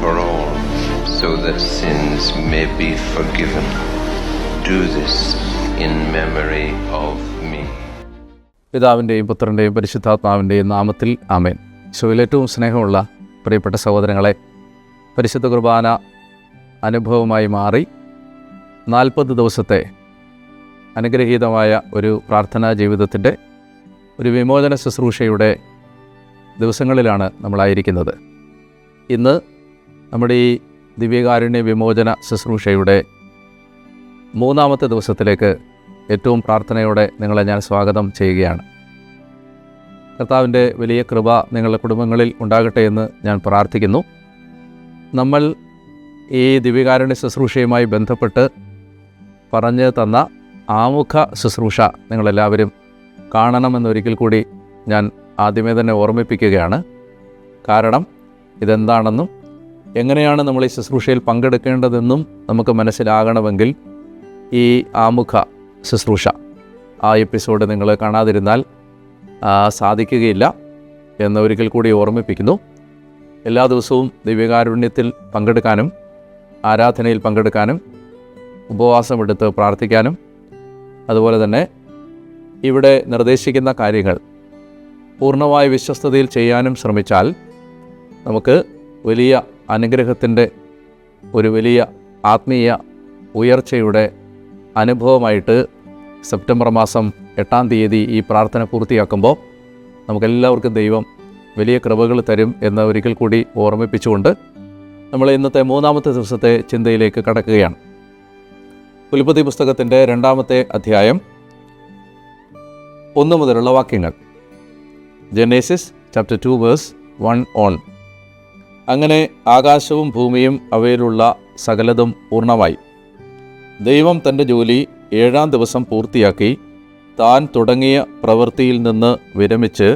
for all, so that sins may be forgiven. Do this in memory of me. പിതാവിൻ്റെയും പുത്രൻ്റെയും പരിശുദ്ധാത്മാവിൻ്റെയും നാമത്തിൽ ആമേൻ. ഈശോയിൽ ഏറ്റവും സ്നേഹമുള്ള പ്രിയപ്പെട്ട സഹോദരങ്ങളെ, പരിശുദ്ധ കുർബാന അനുഭവമായി മാറി 40 ദിവസത്തെ അനുഗ്രഹീതമായ ഒരു പ്രാർത്ഥനാ ജീവിതത്തിൻ്റെ ഒരു വിമോചന ശുശ്രൂഷയുടെ ദിവസങ്ങളിലാണ് നമ്മളായിരിക്കുന്നത്. ഇന്ന് നമ്മുടെ ഈ ദിവ്യകാരുണ്യ വിമോചന ശുശ്രൂഷയുടെ 3-ാമത്തെ ദിവസത്തിലേക്ക് ഏറ്റവും പ്രാർത്ഥനയോടെ നിങ്ങളെ ഞാൻ സ്വാഗതം ചെയ്യുകയാണ്. കർത്താവിൻ്റെ വലിയ കൃപ നിങ്ങളുടെ കുടുംബങ്ങളിൽ ഉണ്ടാകട്ടെ എന്ന് ഞാൻ പ്രാർത്ഥിക്കുന്നു. നമ്മൾ ഈ ദിവ്യകാരുണ്യ ശുശ്രൂഷയുമായി ബന്ധപ്പെട്ട് പറഞ്ഞു തന്ന ആമുഖ ശുശ്രൂഷ നിങ്ങളെല്ലാവരും കാണണമെന്നൊരിക്കൽ കൂടി ഞാൻ ആദ്യമേ തന്നെ ഓർമ്മിപ്പിക്കുകയാണ്. കാരണം ഇതെന്താണെന്നും എങ്ങനെയാണ് നമ്മൾ ഈ ശുശ്രൂഷയിൽ പങ്കെടുക്കേണ്ടതെന്നും നമുക്ക് മനസ്സിലാകണമെങ്കിൽ ഈ ആമുഖ ശുശ്രൂഷ ആ എപ്പിസോഡ് നിങ്ങൾ കാണാതിരുന്നാൽ സാധിക്കുകയില്ല എന്നൊരിക്കൽ കൂടി ഓർമ്മിപ്പിക്കുന്നു. എല്ലാ ദിവസവും ദിവ്യകാരുണ്യത്തിൽ പങ്കെടുക്കാനും ആരാധനയിൽ പങ്കെടുക്കാനും ഉപവാസമെടുത്ത് പ്രാർത്ഥിക്കാനും അതുപോലെ തന്നെ ഇവിടെ നിർദ്ദേശിക്കുന്ന കാര്യങ്ങൾ പൂർണ്ണമായ വിശ്വസ്തതയിൽ ചെയ്യാനും ശ്രമിച്ചാൽ നമുക്ക് വലിയ അനുഗ്രഹത്തിൻ്റെ ഒരു വലിയ ആത്മീയ ഉയർച്ചയുടെ അനുഭവമായിട്ട് സെപ്റ്റംബർ മാസം 8-ാം തീയതി ഈ പ്രാർത്ഥന പൂർത്തിയാക്കുമ്പോൾ നമുക്കെല്ലാവർക്കും ദൈവം വലിയ കൃപകൾ തരും എന്ന് ഒരിക്കൽ കൂടി ഓർമ്മിപ്പിച്ചുകൊണ്ട് നമ്മൾ ഇന്നത്തെ 3-ാമത്തെ ദിവസത്തെ ചിന്തയിലേക്ക് കടക്കുകയാണ്. ഉൽപ്പത്തി പുസ്തകത്തിൻ്റെ 2-ാമത്തെ അധ്യായം 1 മുതലുള്ള വാക്യങ്ങൾ. Genesis chapter 2 verse 1 on. അങ്ങനെ ആകാശവും ഭൂമിയും അവയിലുള്ള സകലതും പൂർണ്ണമായി. ദൈവം തൻ്റെ ജോലി 7-ാം ദിവസം പൂർത്തിയാക്കി താൻ തുടങ്ങിയ പ്രവൃത്തിയിൽ നിന്ന് വിരമിച്ച്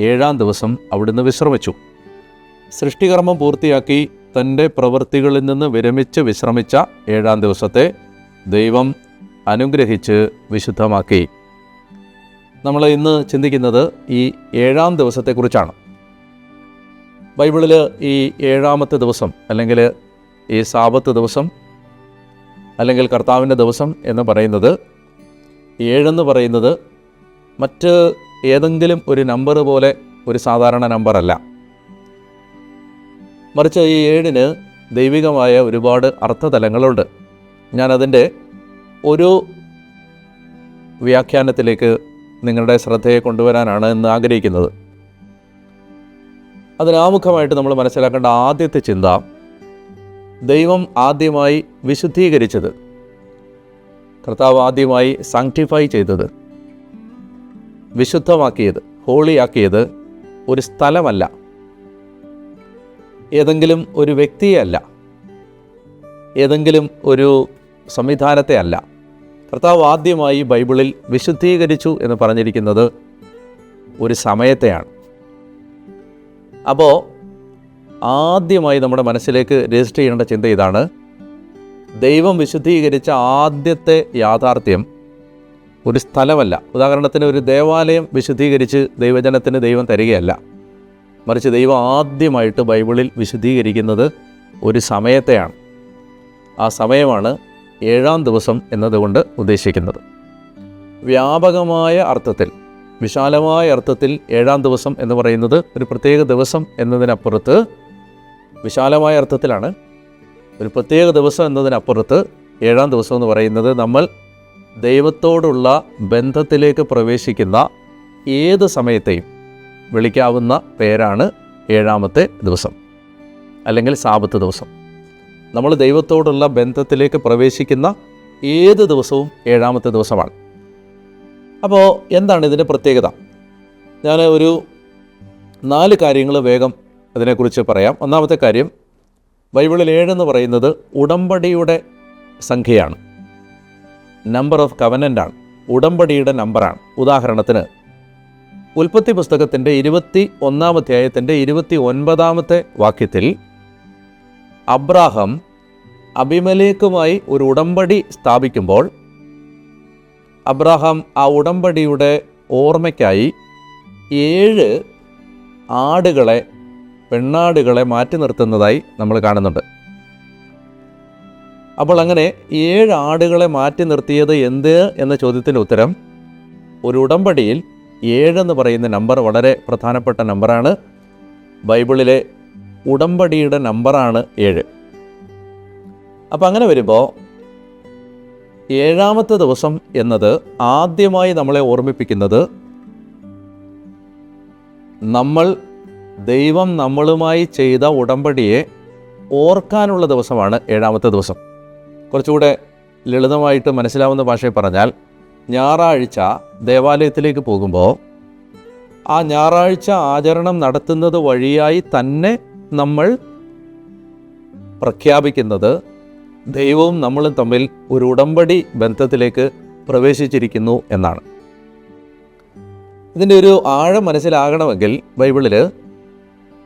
7-ാം ദിവസം അവിടുന്ന് വിശ്രമിച്ചു. സൃഷ്ടികർമ്മം പൂർത്തിയാക്കി തൻ്റെ പ്രവൃത്തികളിൽ നിന്ന് വിരമിച്ച് വിശ്രമിച്ച 7-ാം ദിവസത്തെ ദൈവം അനുഗ്രഹിച്ച് വിശുദ്ധമാക്കി. നമ്മൾ ഇന്ന് ചിന്തിക്കുന്നത് ഈ 7-ാം ദിവസത്തെക്കുറിച്ചാണ്. ബൈബിളിൽ ഈ 7-ാമത്തെ ദിവസം അല്ലെങ്കിൽ ഈ സാബത്ത് ദിവസം അല്ലെങ്കിൽ കർത്താവിൻ്റെ ദിവസം എന്ന് പറയുന്നത് 7 പറയുന്നത് മറ്റ് ഏതെങ്കിലും ഒരു നമ്പർ പോലെ ഒരു സാധാരണ നമ്പറല്ല. മറിച്ച് ഈ 7-ന് ദൈവികമായ ഒരുപാട് അർത്ഥതലങ്ങളുണ്ട്. ഞാനതിൻ്റെ ഒരു വ്യാഖ്യാനത്തിലേക്ക് നിങ്ങളുടെ ശ്രദ്ധയെ കൊണ്ടുവരാനാണ് ഇന്ന് ആഗ്രഹിക്കുന്നത്. അതിനാമുഖമായിട്ട് നമ്മൾ മനസ്സിലാക്കേണ്ട ആദ്യത്തെ ചിന്ത, ദൈവം ആദ്യമായി വിശുദ്ധീകരിച്ചത്, കർത്താവ് ആദ്യമായി സാങ്ക്ടിഫൈ ചെയ്തത്, വിശുദ്ധമാക്കിയത്, ഹോളിയാക്കിയത് ഒരു സ്ഥലമല്ല, ഏതെങ്കിലും ഒരു വ്യക്തിയല്ല, ഏതെങ്കിലും ഒരു സംവിധാനത്തെ അല്ല. കർത്താവ് ആദ്യമായി ബൈബിളിൽ വിശുദ്ധീകരിച്ചു എന്ന് പറഞ്ഞിരിക്കുന്നത് ഒരു സമയത്തെയാണ്. അപ്പോൾ ആദ്യമായി നമ്മുടെ മനസ്സിലേക്ക് രജിസ്റ്റർ ചെയ്യേണ്ട ചിന്ത ഇതാണ്: ദൈവം വിശുദ്ധീകരിച്ച ആദ്യത്തെ യാഥാർത്ഥ്യം ഒരു സ്ഥലമല്ല. ഉദാഹരണത്തിന് ഒരു ദേവാലയം വിശുദ്ധീകരിച്ച് ദൈവജനത്തിന് ദൈവം തരികയല്ല, മറിച്ച് ദൈവം ആദ്യമായിട്ട് ബൈബിളിൽ വിശുദ്ധീകരിക്കുന്നത് ഒരു സമയത്തെയാണ്. ആ സമയമാണ് 7-ാം ദിവസം എന്നതുകൊണ്ട് ഉദ്ദേശിക്കുന്നത്. വ്യാപകമായ അർത്ഥത്തിൽ, വിശാലമായ അർത്ഥത്തിൽ 7-ാം ദിവസം എന്ന് പറയുന്നത് ഒരു പ്രത്യേക ദിവസം എന്നതിനപ്പുറത്ത്, വിശാലമായ അർത്ഥത്തിലാണ്, ഒരു പ്രത്യേക ദിവസം എന്നതിനപ്പുറത്ത് 7-ാം ദിവസം എന്ന് പറയുന്നത് നമ്മൾ ദൈവത്തോടുള്ള ബന്ധത്തിലേക്ക് പ്രവേശിക്കുന്ന ഏത് സമയത്തെയും വിളിക്കാവുന്ന പേരാണ് 7-ാമത്തെ ദിവസം അല്ലെങ്കിൽ സാബത്ത് ദിവസം. നമ്മൾ ദൈവത്തോടുള്ള ബന്ധത്തിലേക്ക് പ്രവേശിക്കുന്ന ഏത് ദിവസവും 7-ാമത്തെ ദിവസമാണ്. അപ്പോൾ എന്താണ് ഇതിൻ്റെ പ്രത്യേകത? ഞാൻ ഒരു 4 കാര്യങ്ങൾ വേഗം അതിനെക്കുറിച്ച് പറയാം. ഒന്നാമത്തെ കാര്യം, ബൈബിളിൽ 7 എന്ന് പറയുന്നത് ഉടമ്പടിയുടെ സംഖ്യയാണ്, നമ്പർ ഓഫ് കവനൻ്റാണ്, ഉടമ്പടിയുടെ നമ്പറാണ്. ഉദാഹരണത്തിന് ഉൽപ്പത്തി പുസ്തകത്തിൻ്റെ 21-ാം അധ്യായത്തിൻ്റെ 29-ാമത്തെ വാക്യത്തിൽ അബ്രാഹാം അബിമേലെക്കുമായി ഒരു ഉടമ്പടി സ്ഥാപിക്കുമ്പോൾ അബ്രാഹാം ആ ഉടമ്പടിയുടെ ഓർമ്മയ്ക്കായി 7 ആടുകളെ പെണ്ണാടുകളെ മാറ്റി നിർത്തുന്നതായി നമ്മൾ കാണുന്നുണ്ട്. അപ്പോൾ അങ്ങനെ 7 ആടുകളെ മാറ്റി നിർത്തിയത് എന്ത് എന്ന ചോദ്യത്തിൻ്റെ ഉത്തരം, ഒരു ഉടമ്പടിയിൽ 7 എന്ന് പറയുന്ന നമ്പർ വളരെ പ്രധാനപ്പെട്ട നമ്പറാണ്. ബൈബിളിലെ ഉടമ്പടിയുടെ നമ്പറാണ് 7. അപ്പം അങ്ങനെ വരുമ്പോൾ 7-ാമത്തെ ദിവസം എന്നത് ആദ്യമായി നമ്മളെ ഓർമ്മിപ്പിക്കുന്നത് ദൈവം നമ്മളുമായി ചെയ്ത ഉടമ്പടിയെ ഓർക്കാനുള്ള ദിവസമാണ് 7-ാമത്തെ ദിവസം. കുറച്ചുകൂടെ ലളിതമായിട്ട് മനസ്സിലാവുന്ന ഭാഷയിൽ പറഞ്ഞാൽ, ഞായറാഴ്ച ദേവാലയത്തിലേക്ക് പോകുമ്പോൾ ആ ഞായറാഴ്ച ആചരണം നടത്തുന്നത് വഴിയായി തന്നെ നമ്മൾ പ്രഖ്യാപിക്കുന്നത് ദൈവവും നമ്മളും തമ്മിൽ ഒരു ഉടമ്പടി ബന്ധത്തിലേക്ക് പ്രവേശിച്ചിരിക്കുന്നു എന്നാണ്. ഇതിൻ്റെ ഒരു ആഴം മനസ്സിലാകണമെങ്കിൽ ബൈബിളിൽ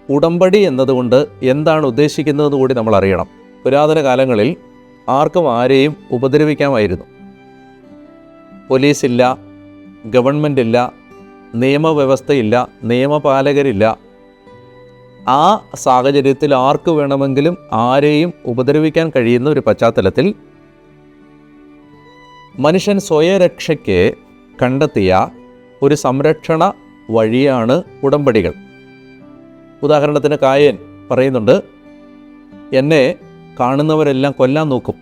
ഉടമ്പടി എന്നതുകൊണ്ട് എന്താണ് ഉദ്ദേശിക്കുന്നത് കൂടി നമ്മൾ അറിയണം. പുരാതന കാലങ്ങളിൽ ആർക്കും ആരെയും ഉപദ്രവിക്കാമായിരുന്നു. പോലീസില്ല, ഗവൺമെൻറ് ഇല്ല, നിയമവ്യവസ്ഥയില്ല, നിയമപാലകരില്ല. ആ സാഹചര്യത്തിൽ ആർക്ക് വേണമെങ്കിലും ആരെയും ഉപദ്രവിക്കാൻ കഴിയുന്ന ഒരു പശ്ചാത്തലത്തിൽ മനുഷ്യൻ സ്വയരക്ഷയ്ക്ക് കണ്ടെത്തിയ ഒരു സംരക്ഷണ വഴിയാണ് ഉടമ്പടികൾ. ഉദാഹരണത്തിന് കായൻ പറയുന്നുണ്ട്, എന്നെ കാണുന്നവരെല്ലാം കൊല്ലാൻ നോക്കും.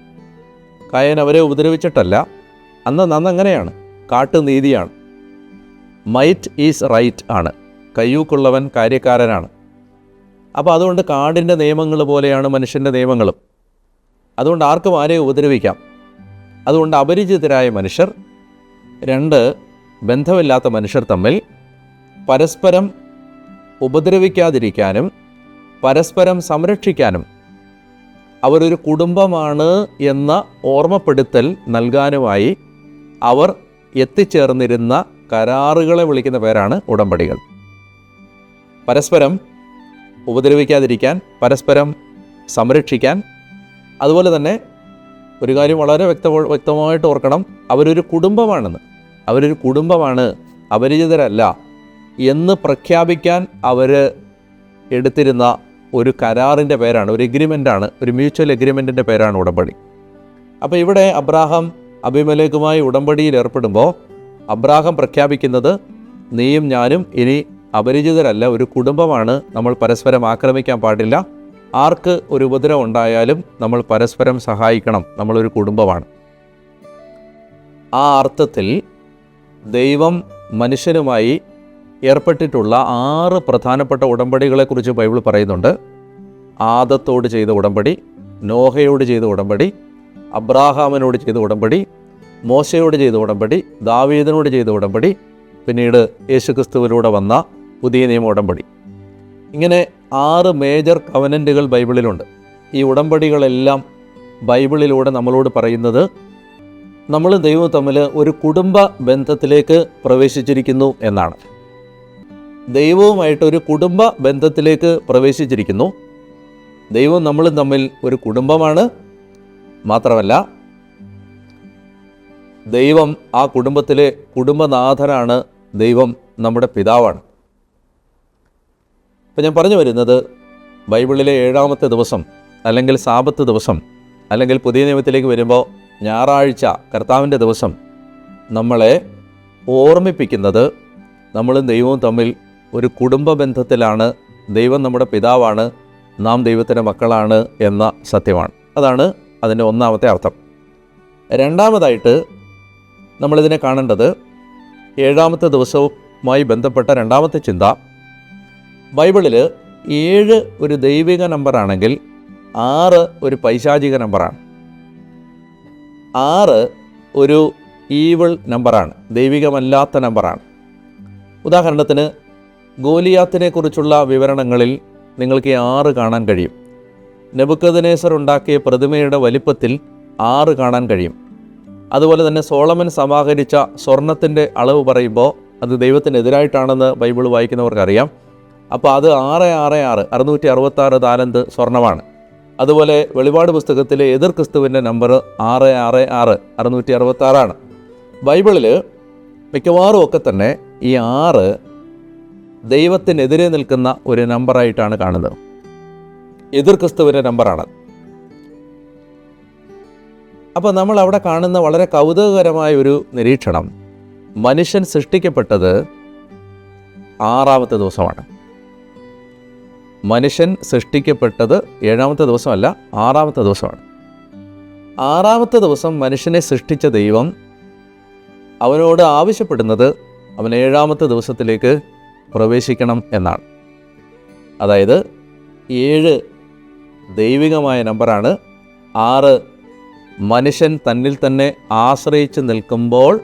കായൻ അവരെ ഉപദ്രവിച്ചിട്ടല്ല, അന്നങ്ങനെയാണ്, കാട്ടുനീതിയാണ്. മൈറ്റ് ഈസ് റൈറ്റ് ആണ്, കയ്യൂക്കുള്ളവൻ കാര്യക്കാരനാണ്. അപ്പോൾ അതുകൊണ്ട് കാടിൻ്റെ നിയമങ്ങൾ പോലെയാണ് മനുഷ്യൻ്റെ നിയമങ്ങളും. അതുകൊണ്ട് ആർക്കും ആരെയും ഉപദ്രവിക്കാം. അതുകൊണ്ട് അപരിചിതരായ മനുഷ്യർ, 2 ബന്ധമില്ലാത്ത മനുഷ്യർ തമ്മിൽ പരസ്പരം ഉപദ്രവിക്കാതിരിക്കാനും പരസ്പരം സംരക്ഷിക്കാനും അവരൊരു കുടുംബമാണ് എന്ന ഓർമ്മപ്പെടുത്തൽ നൽകാനുമായി അവർ എത്തിച്ചേർന്നിരുന്ന കരാറുകളെ വിളിക്കുന്ന പേരാണ് ഉടമ്പടികൾ. പരസ്പരം ഉപദ്രവിക്കാതിരിക്കാൻ, പരസ്പരം സംരക്ഷിക്കാൻ. അതുപോലെ തന്നെ ഒരു കാര്യം വളരെ വ്യക്തമായിട്ട് ഓർക്കണം, അവരൊരു കുടുംബമാണ്, അപരിചിതരല്ല എന്ന് പ്രഖ്യാപിക്കാൻ അവർ എടുത്തിരുന്ന ഒരു കരാറിൻ്റെ പേരാണ്, ഒരു എഗ്രിമെൻ്റാണ്, ഒരു മ്യൂച്വൽ എഗ്രിമെൻറ്റിൻ്റെ പേരാണ് ഉടമ്പടി. അപ്പോൾ ഇവിടെ അബ്രാഹാം അബീമേലെക്കുമായി ഉടമ്പടിയിൽ ഏർപ്പെടുമ്പോൾ അബ്രാഹാം പ്രഖ്യാപിക്കുന്നത്, നീയും ഞാനും ഇനി അപരിചിതരല്ല, ഒരു കുടുംബമാണ്, നമ്മൾ പരസ്പരം ആക്രമിക്കാൻ പാടില്ല, ആർക്ക് ഒരു ഉപദ്രവം ഉണ്ടായാലും നമ്മൾ പരസ്പരം സഹായിക്കണം, നമ്മളൊരു കുടുംബമാണ്. ആ അർത്ഥത്തിൽ ദൈവം മനുഷ്യനുമായി ഏർപ്പെട്ടിട്ടുള്ള 6 പ്രധാനപ്പെട്ട ഉടമ്പടികളെക്കുറിച്ച് ബൈബിൾ പറയുന്നുണ്ട്. ആദത്തോട് ചെയ്ത ഉടമ്പടി, നോഹയോട് ചെയ്ത ഉടമ്പടി, അബ്രാഹാമിനോട് ചെയ്ത ഉടമ്പടി, മോശയോട് ചെയ്ത ഉടമ്പടി, ദാവീദിനോട് ചെയ്ത ഉടമ്പടി, പിന്നീട് യേശുക്രിസ്തുവിലൂടെ വന്ന പുതിയ നിയമ ഉടമ്പടി. ഇങ്ങനെ 6 മേജർ കവനൻറ്റുകൾ ബൈബിളിലുണ്ട്. ഈ ഉടമ്പടികളെല്ലാം ബൈബിളിലൂടെ നമ്മളോട് പറയുന്നത് നമ്മൾ ദൈവവും തമ്മിൽ ഒരു കുടുംബ ബന്ധത്തിലേക്ക് പ്രവേശിച്ചിരിക്കുന്നു എന്നാണ്. ദൈവവുമായിട്ടൊരു കുടുംബ ബന്ധത്തിലേക്ക് പ്രവേശിച്ചിരിക്കുന്നു. ദൈവം നമ്മളും തമ്മിൽ ഒരു കുടുംബമാണ്. മാത്രമല്ല, ദൈവം ആ കുടുംബത്തിലെ കുടുംബനാഥനാണ്. ദൈവം നമ്മുടെ പിതാവാണ്. ഇപ്പം ഞാൻ പറഞ്ഞു വരുന്നത്, ബൈബിളിലെ 7-ാമത്തെ ദിവസം അല്ലെങ്കിൽ സാബത്ത് ദിവസം, അല്ലെങ്കിൽ പുതിയ നിയമത്തിലേക്ക് വരുമ്പോൾ ഞായറാഴ്ച, കർത്താവിൻ്റെ ദിവസം, നമ്മളെ ഓർമ്മിപ്പിക്കുന്നത് നമ്മളും ദൈവവും തമ്മിൽ ഒരു കുടുംബ ബന്ധത്തിലാണ്. ദൈവം നമ്മുടെ പിതാവാണ്, നാം ദൈവത്തിൻ്റെ മക്കളാണ് എന്ന സത്യമാണ്. അതാണ് അതിൻ്റെ 1-ാമത്തെ അർത്ഥം. 2-ാമതായിട്ട് നമ്മളിതിനെ കാണേണ്ടത് 7-ാമത്തെ ദിവസവുമായി ബന്ധപ്പെട്ട 2-ാമത്തെ ചിന്ത, ബൈബിളിൽ 7 ഒരു ദൈവിക നമ്പറാണെങ്കിൽ 6 ഒരു പൈശാചിക നമ്പറാണ്. 6 ഒരു ഈവിൾ നമ്പറാണ്, ദൈവികമല്ലാത്ത നമ്പറാണ്. ഉദാഹരണത്തിന് ഗോലിയാത്തിനെ കുറിച്ചുള്ള വിവരണങ്ങളിൽ നിങ്ങൾക്ക് 6 കാണാൻ കഴിയും. നെബൂഖദ്നേസർ ഉണ്ടാക്കിയ പ്രതിമയുടെ വലിപ്പത്തിൽ 6 കാണാൻ കഴിയും. അതുപോലെ തന്നെ സോളമൻ സമാഹരിച്ച സ്വർണത്തിൻ്റെ അളവ് പറയുമ്പോൾ അത് ദൈവത്തിനെതിരായിട്ടാണെന്ന് ബൈബിൾ വായിക്കുന്നവർക്കറിയാം. അപ്പോൾ അത് 666 666 താലന്ത് സ്വർണ്ണമാണ്. അതുപോലെ വെളിപാട് പുസ്തകത്തിലെ എതിർ ക്രിസ്തുവിൻ്റെ നമ്പർ 666 666 ബൈബിളിൽ മിക്കവാറും ഒക്കെ തന്നെ ഈ 6 ദൈവത്തിനെതിരെ നിൽക്കുന്ന ഒരു നമ്പറായിട്ടാണ് കാണുന്നത്. എതിർ ക്രിസ്തുവിൻ്റെ നമ്പറാണ്. അപ്പോൾ നമ്മൾ അവിടെ കാണുന്ന വളരെ കൗതുകകരമായ ഒരു നിരീക്ഷണം, മനുഷ്യൻ സൃഷ്ടിക്കപ്പെട്ടത് 6-ാമത്തെ ദിവസമാണ്. മനുഷ്യൻ സൃഷ്ടിക്കപ്പെട്ടത് 7-ാമത്തെ ദിവസമല്ല, 6-ാമത്തെ ദിവസമാണ്. 6-ാമത്തെ ദിവസം മനുഷ്യനെ സൃഷ്ടിച്ച ദൈവം അവനോട് ആവശ്യപ്പെടുന്നത് അവൻ 7-ാമത്തെ ദിവസത്തിലേക്ക് പ്രവേശിക്കണം എന്നാണ്. അതായത് 7 ദൈവികമായ നമ്പറാണ്. 6 മനുഷ്യൻ തന്നിൽ തന്നെ ആശ്രയിച്ച് നിൽക്കുമ്പോൾ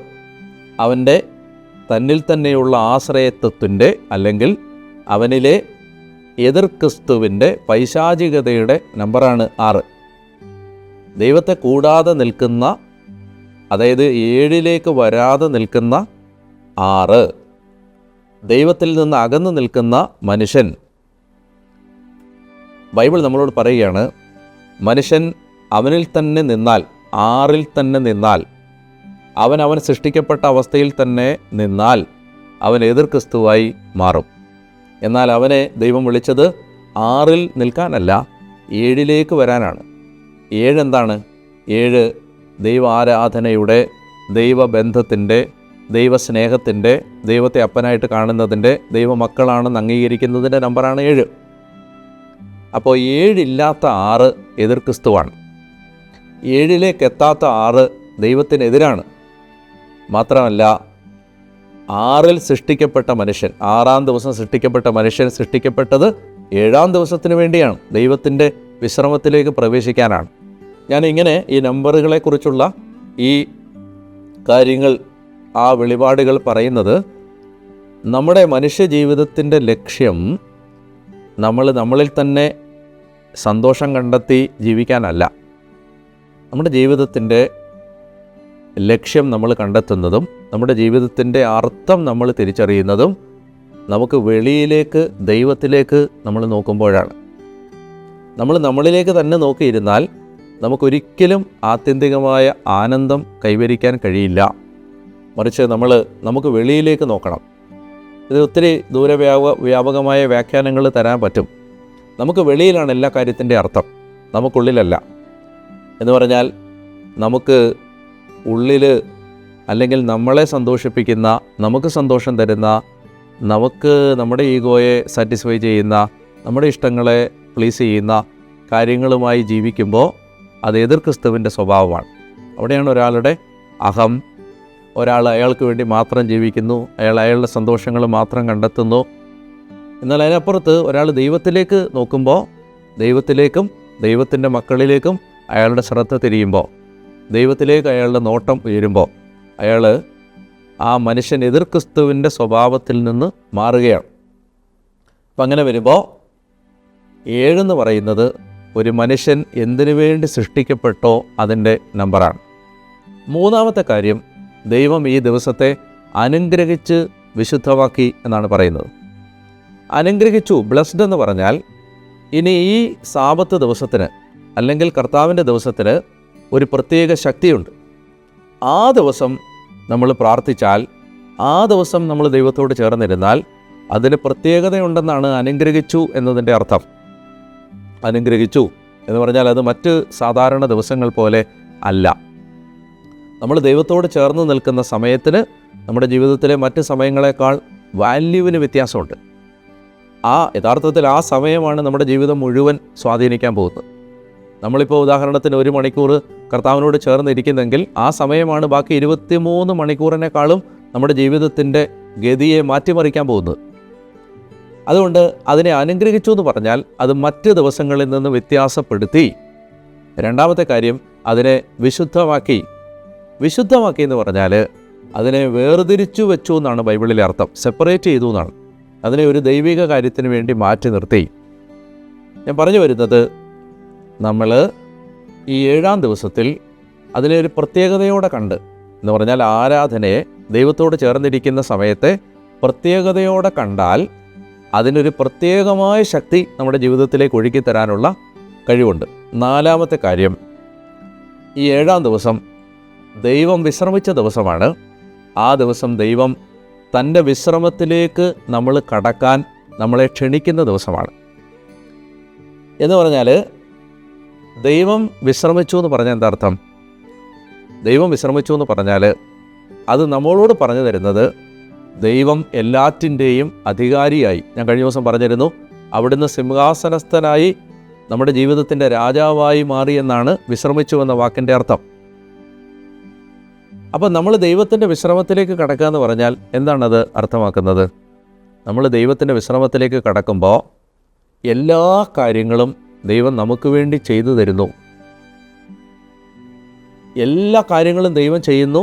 അവൻ്റെ തന്നിൽ തന്നെയുള്ള ആശ്രയത്വത്തിൻ്റെ അല്ലെങ്കിൽ അവനിലെ എതിർ ക്രിസ്തുവിൻ്റെ പൈശാചികതയുടെ നമ്പറാണ് 6. ദൈവത്തെ കൂടാതെ നിൽക്കുന്ന, അതായത് 7ലേക്ക് വരാതെ നിൽക്കുന്ന 6, ദൈവത്തിൽ നിന്ന് അകന്നു നിൽക്കുന്ന മനുഷ്യൻ. ബൈബിൾ നമ്മളോട് പറയുകയാണ്, മനുഷ്യൻ അവനിൽ തന്നെ നിന്നാൽ, 6ൽ തന്നെ നിന്നാൽ, അവൻ സൃഷ്ടിക്കപ്പെട്ട അവസ്ഥയിൽ തന്നെ നിന്നാൽ അവൻ എതിർ ക്രിസ്തുവായി മാറും. എന്നാൽ അവനെ ദൈവം വിളിച്ചത് 6ൽ നിൽക്കാനല്ല, 7ലേക്ക് വരാനാണ്. 7 എന്താണ്? 7 ദൈവ ആരാധനയുടെ, ദൈവബന്ധത്തിൻ്റെ, ദൈവസ്നേഹത്തിൻ്റെ, ദൈവത്തെ അപ്പനായിട്ട് കാണുന്നതിൻ്റെ, ദൈവമക്കളാണെന്ന് അംഗീകരിക്കുന്നതിൻ്റെ നമ്പറാണ് 7. അപ്പോൾ 7 ഇല്ലാത്ത 6 എതിർ ക്രിസ്തുവാണ്. 7ലേക്ക് എത്താത്ത 6 ദൈവത്തിനെതിരാണ്. മാത്രമല്ല 6ൽ സൃഷ്ടിക്കപ്പെട്ട മനുഷ്യൻ, 6-ാം ദിവസം സൃഷ്ടിക്കപ്പെട്ട മനുഷ്യൻ സൃഷ്ടിക്കപ്പെട്ടത് 7-ാം ദിവസത്തിന് വേണ്ടിയാണ്, ദൈവത്തിൻ്റെ വിശ്രമത്തിലേക്ക് പ്രവേശിക്കാനാണ്. ഞാനിങ്ങനെ ഈ നമ്പറുകളെക്കുറിച്ചുള്ള ഈ കാര്യങ്ങൾ, ആ വെളിപാടുകൾ പറയുന്നത് നമ്മുടെ മനുഷ്യജീവിതത്തിൻ്റെ ലക്ഷ്യം നമ്മളിൽ തന്നെ സന്തോഷം കണ്ടെത്തി ജീവിക്കാനല്ല. നമ്മുടെ ജീവിതത്തിൻ്റെ ലക്ഷ്യം നമ്മൾ കണ്ടെത്തുന്നതും നമ്മുടെ ജീവിതത്തിൻ്റെ അർത്ഥം നമ്മൾ തിരിച്ചറിയുന്നതും നമുക്ക് വെളിയിലേക്ക്, ദൈവത്തിലേക്ക് നമ്മൾ നോക്കുമ്പോഴാണ്. നമ്മളിലേക്ക് തന്നെ നോക്കിയിരുന്നാൽ നമുക്കൊരിക്കലും ആത്യന്തികമായ ആനന്ദം കൈവരിക്കാൻ കഴിയില്ല. മറിച്ച് നമുക്ക് വെളിയിലേക്ക് നോക്കണം. ഇത് ഒത്തിരി വ്യാപകമായ വ്യാഖ്യാനങ്ങൾ തരാൻ പറ്റും. നമുക്ക് വെളിയിലാണ് എല്ലാ കാര്യത്തിൻ്റെ അർത്ഥം, നമുക്കുള്ളിലല്ല. എന്ന് പറഞ്ഞാൽ നമുക്ക് ഉള്ളിൽ, അല്ലെങ്കിൽ നമ്മളെ സന്തോഷിപ്പിക്കുന്ന, നമുക്ക് സന്തോഷം തരുന്ന, നമുക്ക് നമ്മുടെ ഈഗോയെ സാറ്റിസ്ഫൈ ചെയ്യുന്ന, നമ്മുടെ ഇഷ്ടങ്ങളെ പ്ലീസ് ചെയ്യുന്ന കാര്യങ്ങളുമായി ജീവിക്കുമ്പോൾ അത് എതിർ ക്രിസ്തുവിൻ്റെ സ്വഭാവമാണ്. അവിടെയാണ് ഒരാളുടെ അഹം. ഒരാൾ അയാൾക്ക് വേണ്ടി മാത്രം ജീവിക്കുന്നു, അയാളുടെ സന്തോഷങ്ങൾ മാത്രം കണ്ടെത്തുന്നു. എന്നാൽ അതിനപ്പുറത്ത് ഒരാൾ ദൈവത്തിലേക്ക് നോക്കുമ്പോൾ, ദൈവത്തിലേക്കും ദൈവത്തിൻ്റെ മക്കളിലേക്കും അയാളുടെ ശ്രദ്ധ തിരിയുമ്പോൾ, ദൈവത്തിലേക്ക് അയാളുടെ നോട്ടം ഉയരുമ്പോൾ, അയാൾ ആ മനുഷ്യൻ എതിർ ക്രിസ്തുവിൻ്റെ സ്വഭാവത്തിൽ നിന്ന് മാറുകയാണ്. അപ്പം അങ്ങനെ വരുമ്പോൾ 7 എന്ന് പറയുന്നത് ഒരു മനുഷ്യൻ എന്തിനു വേണ്ടി സൃഷ്ടിക്കപ്പെട്ടോ അതിൻ്റെ നമ്പറാണ്. 3-ാമത്തെ കാര്യം, ദൈവം ഈ ദിവസത്തെ അനുഗ്രഹിച്ച് വിശുദ്ധമാക്കി എന്നാണ് പറയുന്നത്. അനുഗ്രഹിച്ചു, ബ്ലെസ്ഡ് എന്ന് പറഞ്ഞാൽ, ഇനി ഈ സാബത്ത് ദിവസത്തിന് അല്ലെങ്കിൽ കർത്താവിൻ്റെ ദിവസത്തിന് ഒരു പ്രത്യേക ശക്തിയുണ്ട്. ആ ദിവസം നമ്മൾ പ്രാർത്ഥിച്ചാൽ, ആ ദിവസം നമ്മൾ ദൈവത്തോട് ചേർന്നിരുന്നാൽ അതിന് പ്രത്യേകതയുണ്ടെന്നാണ് അനുഗ്രഹിച്ചു എന്നതിൻ്റെ അർത്ഥം. അനുഗ്രഹിച്ചു എന്ന് പറഞ്ഞാൽ അത് മറ്റ് സാധാരണ ദിവസങ്ങൾ പോലെ അല്ല. നമ്മൾ ദൈവത്തോട് ചേർന്ന് നിൽക്കുന്ന സമയത്തിന് നമ്മുടെ ജീവിതത്തിലെ മറ്റ് സമയങ്ങളെക്കാൾ വാല്യൂവിന് വ്യത്യാസമുണ്ട്. യഥാർത്ഥത്തിൽ ആ സമയമാണ് നമ്മുടെ ജീവിതം മുഴുവൻ സ്വാധീനിക്കാൻ പോകുന്നത്. നമ്മളിപ്പോൾ ഉദാഹരണത്തിന് 1 മണിക്കൂർ കർത്താവിനോട് ചേർന്നിരിക്കുന്നെങ്കിൽ ആ സമയമാണ് ബാക്കി 23 മണിക്കൂറിനേക്കാളും നമ്മുടെ ജീവിതത്തിൻ്റെ ഗതിയെ മാറ്റിമറിക്കാൻ പോകുന്നത്. അതുകൊണ്ട് അതിനെ അനുഗ്രഹിച്ചു എന്ന് പറഞ്ഞാൽ അത് മറ്റ് ദിവസങ്ങളിൽ നിന്ന് വ്യത്യാസപ്പെടുത്തി. 2-ാമത്തെ കാര്യം, അതിനെ വിശുദ്ധമാക്കി. വിശുദ്ധമാക്കി എന്ന് പറഞ്ഞാൽ അതിനെ വേർതിരിച്ചു വെച്ചു എന്നാണ് ബൈബിളിലെ അർത്ഥം. സെപ്പറേറ്റ് ചെയ്തു എന്നാണ്. അതിനെ ഒരു ദൈവിക കാര്യത്തിന് വേണ്ടി മാറ്റി നിർത്തി. ഞാൻ പറഞ്ഞു വരുന്നത്, നമ്മൾ ഈ 7-ാം ദിവസത്തിൽ അതിനെ ഒരു പ്രത്യേകതയോടെ കണ്ട്, എന്ന് പറഞ്ഞാൽ ആരാധനയെ, ദൈവത്തോട് ചേർന്നിരിക്കുന്ന സമയത്തെ പ്രത്യേകതയോടെ കണ്ടാൽ അതിനൊരു പ്രത്യേകമായ ശക്തി നമ്മുടെ ജീവിതത്തിലേക്ക് ഒഴുക്കി തരാനുള്ള കഴിവുണ്ട്. 4-ാമത്തെ കാര്യം, ഈ 7-ാം ദിവസം ദൈവം വിശ്രമിച്ച ദിവസമാണ്. ആ ദിവസം ദൈവം തൻ്റെ വിശ്രമത്തിലേക്ക് നമ്മൾ കടക്കാൻ നമ്മളെ ക്ഷണിക്കുന്ന ദിവസമാണ്. എന്ന് പറഞ്ഞാൽ ദൈവം വിശ്രമിച്ചു എന്ന് പറഞ്ഞാൽ എന്താ അർത്ഥം? ദൈവം വിശ്രമിച്ചു എന്ന് പറഞ്ഞാൽ അത് നമ്മളോട് പറഞ്ഞു തരുന്നത് ദൈവം എല്ലാറ്റിൻ്റെയും അധികാരിയായി, ഞാൻ കഴിഞ്ഞ ദിവസം പറഞ്ഞിരുന്നു, അവിടുന്ന് സിംഹാസനസ്ഥനായി നമ്മുടെ ജീവിതത്തിൻ്റെ രാജാവായി മാറിയെന്നാണ് വിശ്രമിച്ചു എന്ന വാക്കിൻ്റെ അർത്ഥം. അപ്പോൾ നമ്മൾ ദൈവത്തിൻ്റെ വിശ്രമത്തിലേക്ക് കടക്കുക എന്ന് പറഞ്ഞാൽ എന്താണത് അർത്ഥമാക്കുന്നത്? നമ്മൾ ദൈവത്തിൻ്റെ വിശ്രമത്തിലേക്ക് കടക്കുമ്പോൾ എല്ലാ കാര്യങ്ങളും ദൈവം നമുക്ക് വേണ്ടി ചെയ്തു തരുന്നു. എല്ലാ കാര്യങ്ങളും ദൈവം ചെയ്യുന്നു.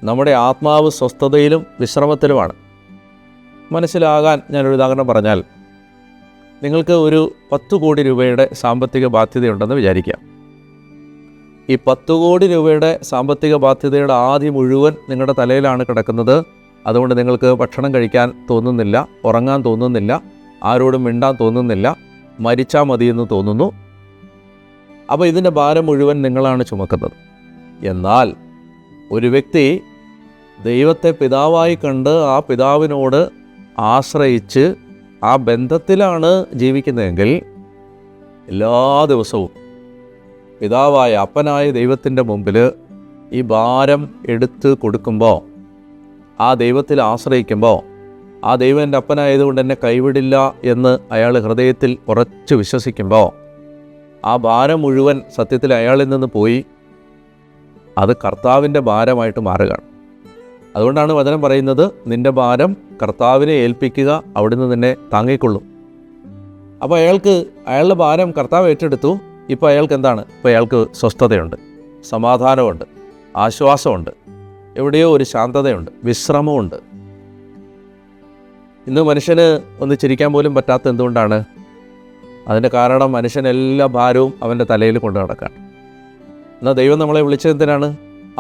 നമ്മുടെ ആത്മാവ് സ്വസ്ഥതയിലും വിശ്രമത്തിലുമാണ്. മനസ്സിലാകാൻ ഞാനൊരു ഉദാഹരണം പറഞ്ഞാൽ, നിങ്ങൾക്ക് ഒരു 10 കോടി രൂപയുടെ സാമ്പത്തിക ബാധ്യതയുണ്ടെന്ന് വിചാരിക്കാം. ഈ 10 കോടി രൂപയുടെ സാമ്പത്തിക ബാധ്യതയുടെ ആദ്യം മുഴുവൻ നിങ്ങളുടെ തലയിലാണ് കിടക്കുന്നത്. അതുകൊണ്ട് നിങ്ങൾക്ക് ഭക്ഷണം കഴിക്കാൻ തോന്നുന്നില്ല, ഉറങ്ങാൻ തോന്നുന്നില്ല, ആരോടും മിണ്ടാൻ തോന്നുന്നില്ല, മരിച്ചാൽ മതിയെന്ന് തോന്നുന്നു. അപ്പോൾ ഇതിൻ്റെ ഭാരം മുഴുവൻ നിങ്ങളാണ് ചുമക്കുന്നത്. എന്നാൽ ഒരു വ്യക്തി ദൈവത്തെ പിതാവായി കണ്ട് ആ പിതാവിനോട് ആശ്രയിച്ച് ആ ബന്ധത്തിലാണ് ജീവിക്കുന്നതെങ്കിൽ എല്ലാ ദിവസവും പിതാവായ അപ്പനായ ദൈവത്തിൻ്റെ മുമ്പിൽ ഈ ഭാരം എടുത്ത് കൊടുക്കുമ്പോൾ, ആ ദൈവത്തിൽ ആശ്രയിക്കുമ്പോൾ, ആ ദൈവം എൻ്റെ അപ്പനായതുകൊണ്ട് എന്നെ കൈവിടില്ല എന്ന് അയാൾ ഹൃദയത്തിൽ ഉറച്ചു വിശ്വസിക്കുമ്പോൾ, ആ ഭാരം മുഴുവൻ സത്യത്തിൽ അയാളിൽ നിന്ന് പോയി അത് കർത്താവിൻ്റെ ഭാരമായിട്ട് മാറുകയാണ്. അതുകൊണ്ടാണ് വചനം പറയുന്നത്, നിൻ്റെ ഭാരം കർത്താവിനെ ഏൽപ്പിക്കുക, അവിടുന്ന് നിന്നെ താങ്ങിക്കൊള്ളും. അപ്പോൾ അയാളുടെ ഭാരം കർത്താവ് ഏറ്റെടുത്തു. ഇപ്പോൾ അയാൾക്ക് എന്താണ്? ഇപ്പോൾ അയാൾക്ക് സ്വസ്ഥതയുണ്ട്, സമാധാനമുണ്ട്, ആശ്വാസമുണ്ട്, എവിടെയോ ഒരു ശാന്തതയുണ്ട്, വിശ്രമമുണ്ട്. ഇന്ന് മനുഷ്യന് ഒന്ന് ചിരിക്കാൻ പോലും പറ്റാത്ത എന്തുകൊണ്ടാണ്? അതിൻ്റെ കാരണം മനുഷ്യൻ എല്ലാ ഭാരവും അവൻ്റെ തലയിൽ കൊണ്ടു നടക്കാൻ. എന്നാൽ ദൈവം നമ്മളെ വിളിച്ചത് എന്തിനാണ്?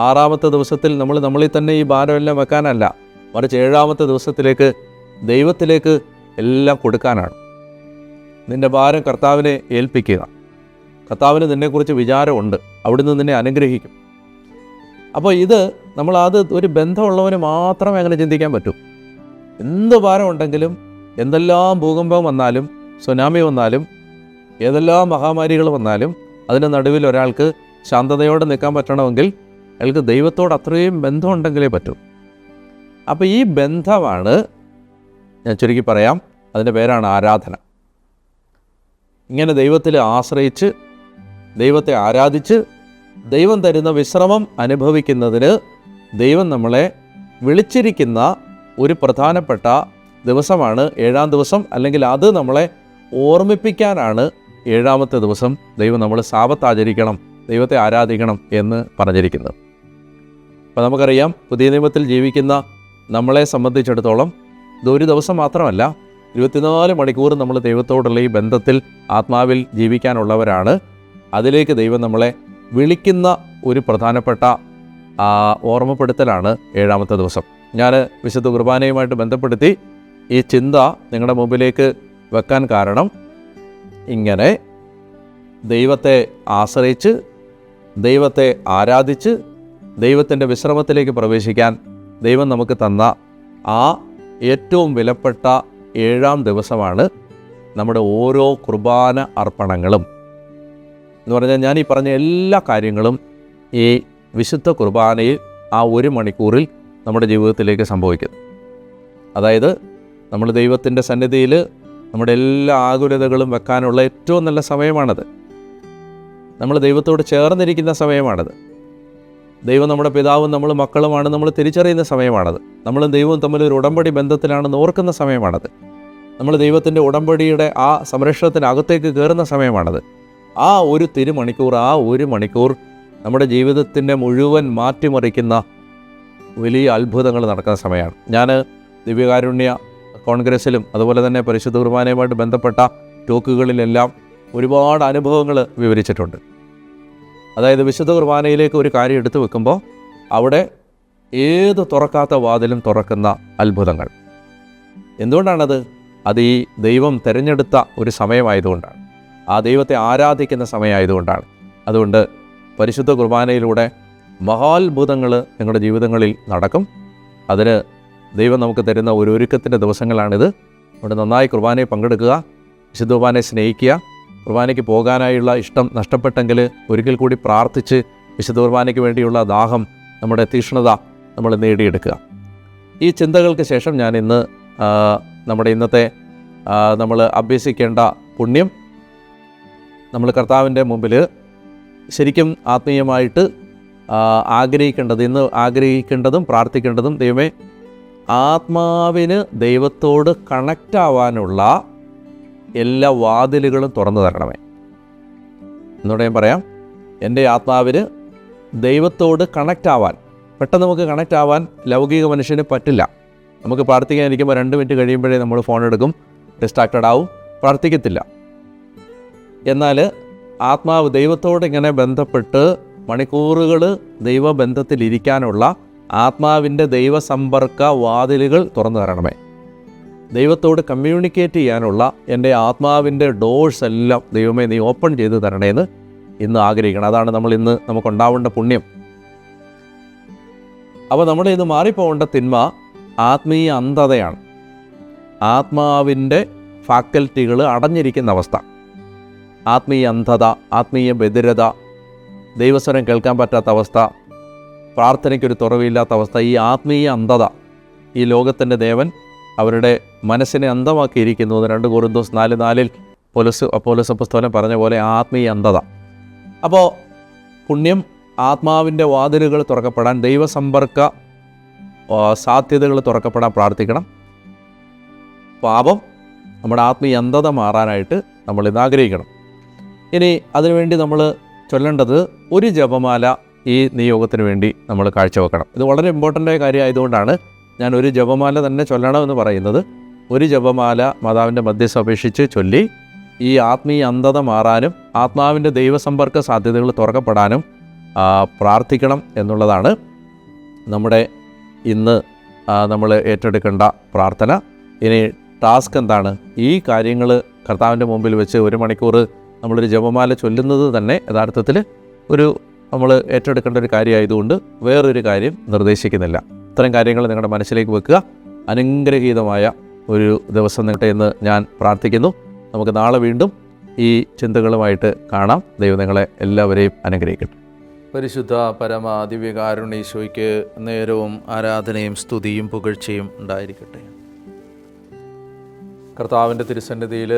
6-ാമത്തെ ദിവസത്തിൽ നമ്മളിൽ തന്നെ ഈ ഭാരമെല്ലാം വെക്കാനല്ല, മറിച്ച് 7-ാമത്തെ ദിവസത്തിലേക്ക് ദൈവത്തിലേക്ക് എല്ലാം കൊടുക്കാനാണ്. നിൻ്റെ ഭാരം കർത്താവിനെ ഏൽപ്പിക്കുക. കർത്താവിന് നിന്നെക്കുറിച്ച് വിചാരമുണ്ട്, അവിടുന്ന് നിന്നെ അനുഗ്രഹിക്കും. അപ്പോൾ അത് ഒരു ബന്ധമുള്ളവന് മാത്രമേ അങ്ങനെ ചിന്തിക്കാൻ പറ്റൂ. എന്ത് ഭാരം ഉണ്ടെങ്കിലും, എന്തെല്ലാം ഭൂകമ്പം വന്നാലും, സുനാമി വന്നാലും, ഏതെല്ലാം മഹാമാരികൾ വന്നാലും, അതിൻ്റെ നടുവിൽ ഒരാൾക്ക് ശാന്തതയോടെ നിൽക്കാൻ പറ്റണമെങ്കിൽ അയാൾക്ക് ദൈവത്തോട് അത്രയും ബന്ധമുണ്ടെങ്കിലേ പറ്റൂ. അപ്പോൾ ഈ ബന്ധമാണ്, ഞാൻ ചുരുക്കി പറയാം, അതിൻ്റെ പേരാണ് ആരാധന. ഇങ്ങനെ ദൈവത്തിൽ ആശ്രയിച്ച്, ദൈവത്തെ ആരാധിച്ച്, ദൈവം തരുന്ന വിശ്രമം അനുഭവിക്കുന്നതിന് ദൈവം നമ്മളെ വിളിച്ചിരിക്കുന്ന ഒരു പ്രധാനപ്പെട്ട ദിവസമാണ് 7-ാം ദിവസം. അല്ലെങ്കിൽ അത് നമ്മളെ ഓർമ്മിപ്പിക്കാനാണ് 7-ാമത്തെ ദിവസം ദൈവം നമ്മൾ സാബത്ത് ആചരിക്കണം, ദൈവത്തെ ആരാധിക്കണം എന്ന് പറഞ്ഞിരിക്കുന്നത്. അപ്പോൾ നമുക്കറിയാം, പുതിയ നിയമത്തിൽ ജീവിക്കുന്ന നമ്മളെ സംബന്ധിച്ചിടത്തോളം ഇതൊരു ദിവസം മാത്രമല്ല, 24 മണിക്കൂർ നമ്മൾ ദൈവത്തോടുള്ള ഈ ബന്ധത്തിൽ ആത്മാവിൽ ജീവിക്കാനുള്ളവരാണ്. അതിലേക്ക് ദൈവം നമ്മളെ വിളിക്കുന്ന ഒരു പ്രധാനപ്പെട്ട ഓർമ്മപ്പെടുത്തലാണ് 7-ാമത്തെ ദിവസം. ഞാൻ വിശുദ്ധ കുർബാനയുമായിട്ട് ബന്ധപ്പെടുത്തി ഈ ചിന്ത നിങ്ങളുടെ മുമ്പിലേക്ക് വെക്കാൻ കാരണം, ഇങ്ങനെ ദൈവത്തെ ആശ്രയിച്ച്, ദൈവത്തെ ആരാധിച്ച്, ദൈവത്തിൻ്റെ വിശ്രമത്തിലേക്ക് പ്രവേശിക്കാൻ ദൈവം നമുക്ക് തന്ന ആ ഏറ്റവും വിലപ്പെട്ട 7-ാം ദിവസമാണ് നമ്മുടെ ഓരോ കുർബാന അർപ്പണങ്ങളും. എന്ന് പറഞ്ഞാൽ ഞാൻ ഈ പറഞ്ഞ എല്ലാ കാര്യങ്ങളും ഈ വിശുദ്ധ കുർബാനയിൽ ആ 1 മണിക്കൂറിൽ നമ്മുടെ ജീവിതത്തിലേക്ക് സംഭവിക്കുന്നു. അതായത് നമ്മൾ ദൈവത്തിൻ്റെ സന്നിധിയിൽ നമ്മുടെ എല്ലാ ആകുലതകളും വെക്കാനുള്ള ഏറ്റവും നല്ല സമയമാണത്. നമ്മൾ ദൈവത്തോട് ചേർന്നിരിക്കുന്ന സമയമാണത്. ദൈവം നമ്മുടെ പിതാവും നമ്മൾ മക്കളുമാണ് നമ്മൾ തിരിച്ചറിയുന്ന സമയമാണത്. നമ്മളും ദൈവവും തമ്മിൽ ഒരു ഉടമ്പടി ബന്ധത്തിലാണെന്ന് ഓർക്കുന്ന സമയമാണത്. നമ്മൾ ദൈവത്തിൻ്റെ ഉടമ്പടിയുടെ ആ സംരക്ഷണത്തിനകത്തേക്ക് കയറുന്ന സമയമാണത്. ആ ഒരു തിരുമണിക്കൂർ, ആ 1 മണിക്കൂർ നമ്മുടെ ജീവിതത്തിൻ്റെ മുഴുവൻ മാറ്റിമറിക്കുന്ന വലിയ അത്ഭുതങ്ങൾ നടക്കുന്ന സമയമാണ്. ഞാൻ ദിവ്യകാരുണ്യ കോൺഗ്രസ്സിലും അതുപോലെ തന്നെ പരിശുദ്ധ കുർബാനയുമായിട്ട് ബന്ധപ്പെട്ട ടോക്കുകളിലെല്ലാം ഒരുപാട് അനുഭവങ്ങൾ വിവരിച്ചിട്ടുണ്ട്. അതായത് വിശുദ്ധ കുർബാനയിലേക്ക് ഒരു കാര്യം എടുത്തു വെക്കുമ്പോൾ അവിടെ ഏത് തുറക്കാത്ത വാതിലും തുറക്കുന്ന അത്ഭുതങ്ങൾ. എന്തുകൊണ്ടാണത്? അത് ഈ ദൈവം തിരഞ്ഞെടുത്ത ഒരു സമയമായതുകൊണ്ടാണ്, ആ ദൈവത്തെ ആരാധിക്കുന്ന സമയമായതുകൊണ്ടാണ്. അതുകൊണ്ട് പരിശുദ്ധ കുർബാനയിലൂടെ മഹാത്ഭുതങ്ങൾ നിങ്ങളുടെ ജീവിതങ്ങളിൽ നടക്കും. അതിന് ദൈവം നമുക്ക് തരുന്ന ഒരു ഒരുക്കത്തിൻ്റെ ദിവസങ്ങളാണിത്. അവിടെ നന്നായി കുർബാനയിൽ പങ്കെടുക്കുക, വിശുദ്ധ കുർബാനയെ സ്നേഹിക്കുക. കുർബാനയ്ക്ക് പോകാനായുള്ള ഇഷ്ടം നഷ്ടപ്പെട്ടെങ്കിൽ ഒരിക്കൽ കൂടി പ്രാർത്ഥിച്ച് വിശുദ്ധ കുർബാനയ്ക്ക് വേണ്ടിയുള്ള ദാഹം, നമ്മുടെ തീക്ഷ്ണത നമ്മൾ നേടിയെടുക്കുക. ഈ ചിന്തകൾക്ക് ശേഷം ഞാൻ ഇന്ന് നമ്മുടെ ഇന്നത്തെ നമ്മൾ അഭ്യസിക്കേണ്ട പുണ്യം, നമ്മൾ കർത്താവിൻ്റെ മുമ്പിൽ ശരിക്കും ആത്മീയമായിട്ട് ഇന്ന് ആഗ്രഹിക്കേണ്ടതും പ്രാർത്ഥിക്കേണ്ടതും, ദൈവമേ, ആത്മാവിന് ദൈവത്തോട് കണക്റ്റ് ആവാനുള്ള എല്ലാ വാതിലുകളും തുറന്നു തരണമേ. എന്നോട് ഞാൻ പറയാം, എൻ്റെ ആത്മാവിന് ദൈവത്തോട് കണക്റ്റ് ആവാൻ, പെട്ടെന്ന് നമുക്ക് കണക്റ്റ് ആവാൻ ലൗകിക മനുഷ്യന് പറ്റില്ല. നമുക്ക് പ്രാർത്ഥിക്കാനിരിക്കുമ്പോൾ 2 മിനിറ്റ് കഴിയുമ്പോഴേ നമ്മൾ ഫോൺ എടുക്കും, ഡിസ്ട്രാക്റ്റഡ് ആവും, പ്രാർത്ഥിക്കത്തില്ല. എന്നാൽ ആത്മാവ് ദൈവത്തോട് ഇങ്ങനെ ബന്ധപ്പെട്ട് മണിക്കൂറുകൾ ദൈവബന്ധത്തിലിരിക്കാനുള്ള ആത്മാവിൻ്റെ ദൈവസമ്പർക്ക വാതിലുകൾ തുറന്നു തരണമേ. ദൈവത്തോട് കമ്മ്യൂണിക്കേറ്റ് ചെയ്യാനുള്ള എൻ്റെ ആത്മാവിൻ്റെ ഡോഴ്സ് എല്ലാം ദൈവമേ നീ ഓപ്പൺ ചെയ്ത് തരണേന്ന് ഇന്ന് ആഗ്രഹിക്കണം. അതാണ് ഇന്ന് നമുക്കുണ്ടാവേണ്ട പുണ്യം. അപ്പോൾ നമ്മുടെ ഇന്ന് മാറിപ്പോകേണ്ട തിന്മ ആത്മീയ അന്ധതയാണ്. ആത്മാവിൻ്റെ ഫാക്കൽറ്റികൾ അടഞ്ഞിരിക്കുന്ന അവസ്ഥ, ആത്മീയ അന്ധത, ആത്മീയ ബധിരത, ദൈവസ്വരം കേൾക്കാൻ പറ്റാത്ത അവസ്ഥ, പ്രാർത്ഥനയ്ക്കൊരു തുറവില്ലാത്ത അവസ്ഥ, ഈ ആത്മീയ അന്ധത ഈ ലോകത്തിൻ്റെ ദേവൻ അവരുടെ മനസ്സിനെ അന്ധമാക്കിയിരിക്കുന്നു. 2 കൊരിന്തോസ് 4:4 പൗലോസ് അപ്പോസ്തലൻ പറഞ്ഞ പോലെ ആത്മീയ അന്ധത. അപ്പോൾ പുണ്യം, ആത്മാവിൻ്റെ വാതിലുകൾ തുറക്കപ്പെടാൻ, ദൈവസമ്പർക്ക സാധ്യതകൾ തുറക്കപ്പെടാൻ പ്രാർത്ഥിക്കണം. പാപം, നമ്മുടെ ആത്മീയ അന്ധത മാറാനായിട്ട് നമ്മൾ ഇന്ന് ആഗ്രഹിക്കണം. ഇനി അതിനുവേണ്ടി നമ്മൾ ചൊല്ലേണ്ടത് ഒരു ജപമാല ഈ നിയോഗത്തിന് വേണ്ടി നമ്മൾ കാഴ്ചവെക്കണം. ഇത് വളരെ ഇമ്പോർട്ടൻ്റായ കാര്യമായതുകൊണ്ടാണ് ഞാൻ ഒരു ജപമാല തന്നെ ചൊല്ലണമെന്ന് പറയുന്നത്. ഒരു ജപമാല മാതാവിൻ്റെ മധ്യസ്ഥ അപേക്ഷിച്ച് ചൊല്ലി ഈ ആത്മീയ അന്ധത മാറാനും ആത്മാവിൻ്റെ ദൈവസമ്പർക്ക സാധ്യതകൾ തുറക്കപ്പെടാനും പ്രാർത്ഥിക്കണം എന്നുള്ളതാണ് നമ്മുടെ ഇന്ന് നമ്മൾ ഏറ്റെടുക്കേണ്ട പ്രാർത്ഥന. ഇനി ടാസ്ക് എന്താണ്? ഈ കാര്യങ്ങൾ കർത്താവിൻ്റെ മുമ്പിൽ വെച്ച് 1 മണിക്കൂർ നമ്മളൊരു ജപമാല ചൊല്ലുന്നത് തന്നെ യഥാർത്ഥത്തിൽ നമ്മൾ ഏറ്റെടുക്കേണ്ട ഒരു കാര്യമായതുകൊണ്ട് വേറൊരു കാര്യം നിർദ്ദേശിക്കുന്നില്ല. ഇത്തരം കാര്യങ്ങൾ നിങ്ങളുടെ മനസ്സിലേക്ക് വെക്കുക. അനുഗ്രഹീതമായ ഒരു ദിവസം നിങ്ങട്ടെ എന്ന് ഞാൻ പ്രാർത്ഥിക്കുന്നു. നമുക്ക് നാളെ വീണ്ടും ഈ ചിന്തകളുമായിട്ട് കാണാം. ദൈവം നിങ്ങളെ എല്ലാവരെയും അനുഗ്രഹിക്കട്ടെ. പരിശുദ്ധ പരമ ദിവ്യകാരുണ്യേശോയ്ക്ക് നേരവും ആരാധനയും സ്തുതിയും പുകഴ്ചയും ഉണ്ടായിരിക്കട്ടെ. കർത്താവിൻ്റെ തിരുസന്നിധിയിൽ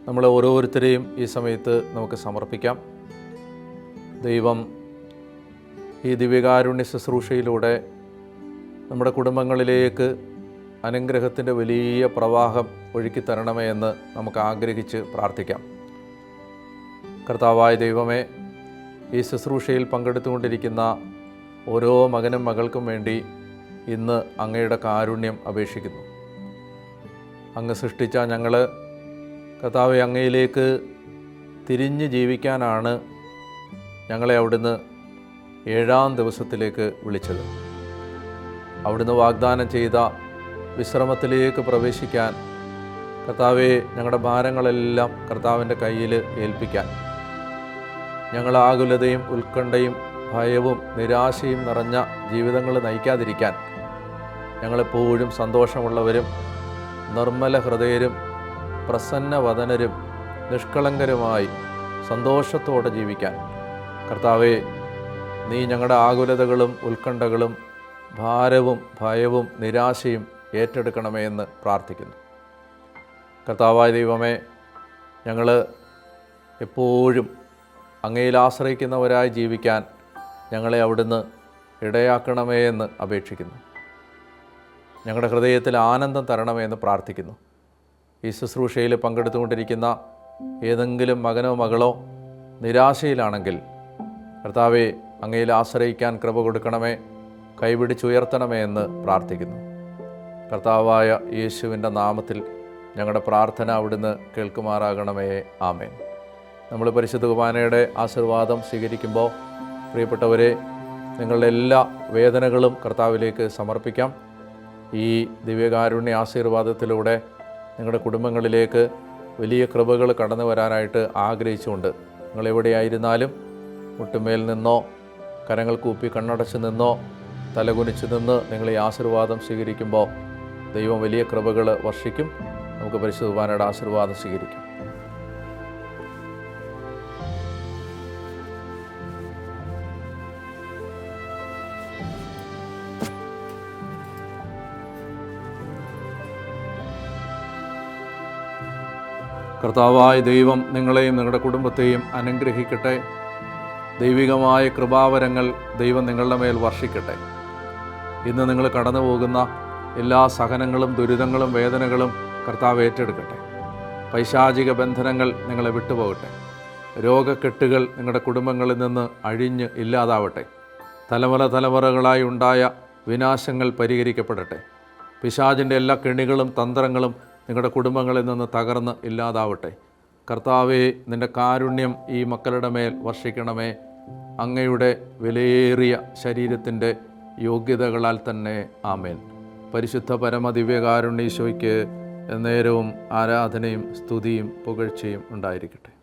നമ്മളെ ഓരോരുത്തരെയും ഈ സമയത്ത് നമുക്ക് സമർപ്പിക്കാം. ദൈവം ഈ ദിവ്യകാരുണ്യ ശുശ്രൂഷയിലൂടെ നമ്മുടെ കുടുംബങ്ങളിലേക്ക് അനുഗ്രഹത്തിൻ്റെ വലിയ പ്രവാഹം ഒഴുക്കിത്തരണമേ എന്ന് നമുക്ക് ആഗ്രഹിച്ച് പ്രാർത്ഥിക്കാം. കർത്താവായ ദൈവമേ, ഈ ശുശ്രൂഷയിൽ പങ്കെടുത്തുകൊണ്ടിരിക്കുന്ന ഓരോ മകനും മകൾക്കും വേണ്ടി ഇന്ന് അങ്ങയുടെ കാരുണ്യം അപേക്ഷിക്കുന്നു. അങ്ങ് സൃഷ്ടിച്ച ഞങ്ങൾ കർത്താവെ, അങ്ങയിലേക്ക് തിരിഞ്ഞ് ജീവിക്കാനാണ് ഞങ്ങളെ അവിടുന്ന് 7-ാം ദിവസത്തിലേക്ക് വിളിച്ചത്. അവിടുന്ന് വാഗ്ദാനം ചെയ്ത വിശ്രമത്തിലേക്ക് പ്രവേശിക്കാൻ കർത്താവെ, ഞങ്ങളുടെ ഭാരങ്ങളെല്ലാം കർത്താവിൻ്റെ കയ്യിൽ ഏൽപ്പിക്കാൻ, ഞങ്ങൾ ആകുലതയും ഉത്കണ്ഠയും ഭയവും നിരാശയും നിറഞ്ഞ ജീവിതങ്ങൾ നയിക്കാതിരിക്കാൻ, ഞങ്ങളെപ്പോഴും സന്തോഷമുള്ളവരും നിർമ്മല ഹൃദയരും പ്രസന്നവദനരും നിഷ്കളങ്കരുമായി സന്തോഷത്തോടെ ജീവിക്കാൻ കർത്താവെ, നീ ഞങ്ങളുടെ ആകുലതകളും ഉത്കണ്ഠകളും ഭാരവും ഭയവും നിരാശയും ഏറ്റെടുക്കണമേ എന്ന് പ്രാർത്ഥിക്കുന്നു. കർത്താവായ ദൈവമേ, ഞങ്ങൾ എപ്പോഴും അങ്ങയിൽ ആശ്രയിക്കുന്നവരായി ജീവിക്കാൻ ഞങ്ങളെ അവിടുന്ന് ഇടയാക്കണമേ എന്ന് അപേക്ഷിക്കുന്നു. ഞങ്ങളുടെ ഹൃദയത്തിൽ ആനന്ദം തരണമേ എന്ന് പ്രാർത്ഥിക്കുന്നു. ഈ ശുശ്രൂഷയിൽ പങ്കെടുത്തുകൊണ്ടിരിക്കുന്ന ഏതെങ്കിലും മകനോ മകളോ നിരാശയിലാണെങ്കിൽ കർത്താവെ, അങ്ങയിൽ ആശ്രയിക്കാൻ കൃപ കൊടുക്കണമേ, കൈപിടിച്ചുയർത്തണമേ എന്ന് പ്രാർത്ഥിക്കുന്നു. കർത്താവായ യേശുവിൻ്റെ നാമത്തിൽ ഞങ്ങളുടെ പ്രാർത്ഥന അവിടുന്ന് കേൾക്കുമാറാകണമേ. ആമേൻ. നമ്മൾ പരിശുദ്ധ കുർബാനയുടെ ആശീർവാദം സ്വീകരിക്കുമ്പോൾ പ്രിയപ്പെട്ടവരെ, നിങ്ങളുടെ എല്ലാ വേദനകളും കർത്താവിലേക്ക് സമർപ്പിക്കാം. ഈ ദിവ്യകാരുണ്യ ആശീർവാദത്തിലൂടെ നിങ്ങളുടെ കുടുംബങ്ങളിലേക്ക് വലിയ കൃപകൾ കടന്നു വരാനായിട്ട് ആഗ്രഹിച്ചുകൊണ്ട് നിങ്ങളെവിടെയായിരുന്നാലും മുട്ടുമേൽ നിന്നോ കരങ്ങൾ കൂപ്പി കണ്ണടച്ച് നിന്നോ തലകുനിച്ച് നിന്ന് നിങ്ങൾ ഈ ആശീർവാദം സ്വീകരിക്കുമ്പോൾ ദൈവം വലിയ കൃപകൾ വർഷിക്കും. നമുക്ക് പരിശുദ്ധ കുർബാനയുടെ ആശീർവാദം സ്വീകരിക്കും. കർത്താവായ ദൈവം നിങ്ങളെയും നിങ്ങളുടെ കുടുംബത്തെയും അനുഗ്രഹിക്കട്ടെ. ദൈവികമായ കൃപാവരങ്ങൾ ദൈവം നിങ്ങളുടെ മേൽ വർഷിക്കട്ടെ. ഇന്ന് നിങ്ങൾ കടന്നു പോകുന്ന എല്ലാ സഹനങ്ങളും ദുരിതങ്ങളും വേദനകളും കർത്താവ് ഏറ്റെടുക്കട്ടെ. പൈശാചിക ബന്ധനങ്ങൾ നിങ്ങളെ വിട്ടുപോകട്ടെ. രോഗക്കെട്ടുകൾ നിങ്ങളുടെ കുടുംബങ്ങളിൽ നിന്ന് അഴിഞ്ഞ് ഇല്ലാതാവട്ടെ. തലമുറകളായി ഉണ്ടായ വിനാശങ്ങൾ പരിഹരിക്കപ്പെടട്ടെ. പിശാചിൻ്റെ എല്ലാ കെണികളും തന്ത്രങ്ങളും നിങ്ങളുടെ കുടുംബങ്ങളിൽ നിന്ന് തകർന്ന് ഇല്ലാതാവട്ടെ. കർത്താവേ, നിൻ്റെ കാരുണ്യം ഈ മക്കളുടെ മേൽ വർഷിക്കണമേ. അങ്ങയുടെ വിലയേറിയ ശരീരത്തിൻ്റെ യോഗ്യതകളാൽ തന്നെ. ആമേൻ. പരിശുദ്ധ പരമദിവ്യകാരുണ്യ ഈശോയ്ക്ക് എന്നേരവും ആരാധനയും സ്തുതിയും പുകഴ്ചയും ഉണ്ടായിരിക്കട്ടെ.